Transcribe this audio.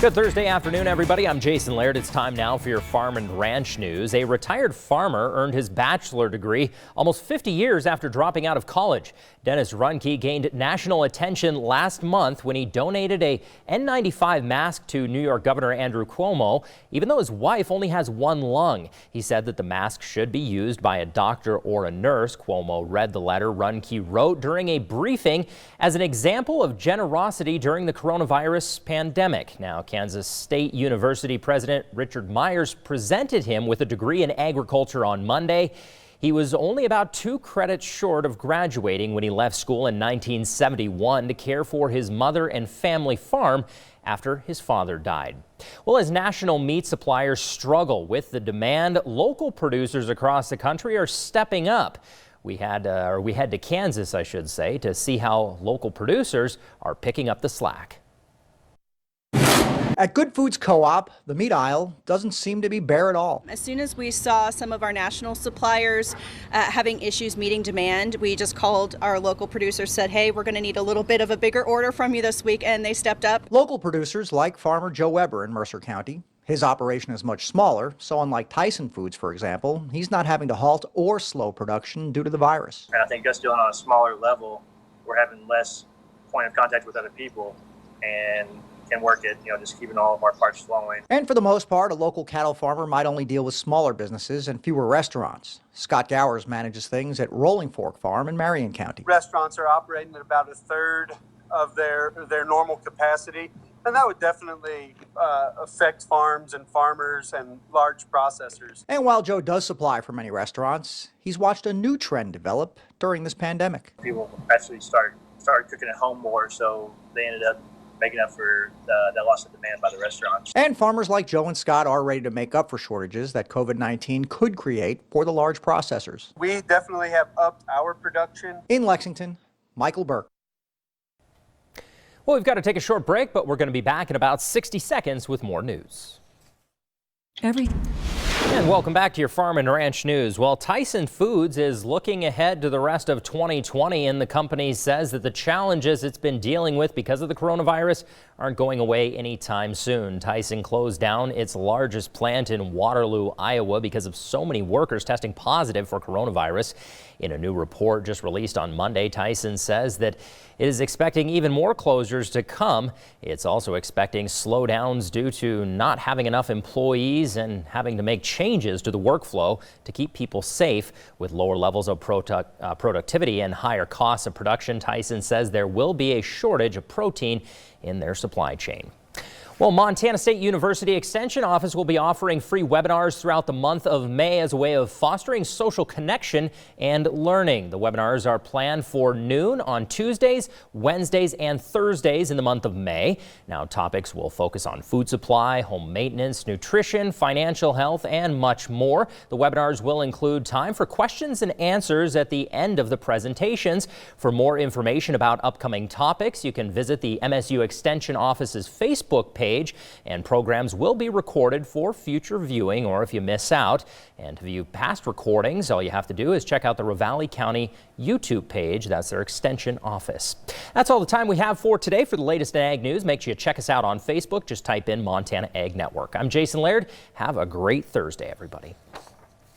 Good Thursday afternoon, everybody. I'm Jason Laird. It's time now for your farm and ranch news. A retired farmer earned his bachelor degree almost 50 years after dropping out of college. Dennis Runke gained national attention last month when he donated a N95 mask to New York Governor Andrew Cuomo, even though his wife only has one lung. He said that the mask should be used by a doctor or a nurse. Cuomo read the letter Runke wrote during a briefing as an example of generosity during the coronavirus pandemic. Now, Kansas State University President Richard Myers presented him with a degree in agriculture on Monday. He was only about 2 credits short of graduating when he left school in 1971 to care for his mother and family farm after his father died. Well, as national meat suppliers struggle with the demand, local producers across the country are stepping up. We head to Kansas, I should say, to see how local producers are picking up the slack. At Good Foods Co-op, the meat aisle doesn't seem to be bare at all. As soon as we saw some of our national suppliers having issues meeting demand, we just called our local producers, said, hey, we're going to need a little bit of a bigger order from you this week, and they stepped up. Local producers like farmer Joe Weber in Mercer County. His operation is much smaller, so unlike Tyson Foods, for example, he's not having to halt or slow production due to the virus. And I think us doing on a smaller level, we're having less point of contact with other people and can work it, just keeping all of our parts flowing. And for the most part, a local cattle farmer might only deal with smaller businesses and fewer restaurants. Scott Gowers manages things at Rolling Fork Farm in Marion County. Restaurants are operating at about a third of their normal capacity, and that would definitely affect farms and farmers and large processors. And while Joe does supply for many restaurants, he's watched a new trend develop during this pandemic. People actually started cooking at home more, so they ended up making up for that loss of demand by the restaurants. And farmers like Joe and Scott are ready to make up for shortages that COVID-19 could create for the large processors. We definitely have upped our production. In Lexington, Michael Burke. Well, we've got to take a short break, but we're going to be back in about 60 seconds with more news. And welcome back to your Farm and Ranch News. Well, Tyson Foods is looking ahead to the rest of 2020, and the company says that the challenges it's been dealing with because of the coronavirus aren't going away anytime soon. Tyson closed down its largest plant in Waterloo, Iowa, because of so many workers testing positive for coronavirus. In a new report just released on Monday, Tyson says that it is expecting even more closures to come. It's also expecting slowdowns due to not having enough employees and having to make changes to the workflow to keep people safe. With lower levels of productivity and higher costs of production, Tyson says there will be a shortage of protein in their supply chain. Well, Montana State University Extension Office will be offering free webinars throughout the month of May as a way of fostering social connection and learning. The webinars are planned for noon on Tuesdays, Wednesdays, and Thursdays in the month of May. Now, topics will focus on food supply, home maintenance, nutrition, financial health, and much more. The webinars will include time for questions and answers at the end of the presentations. For more information about upcoming topics, you can visit the MSU Extension Office's Facebook page, and programs will be recorded for future viewing or if you miss out. And to view past recordings, all you have to do is check out the Ravalli County YouTube page. That's their Extension Office. That's all the time we have for today. For the latest in ag news, make sure you check us out on Facebook. Just type in Montana Ag Network. I'm Jason Laird. Have a great Thursday, everybody.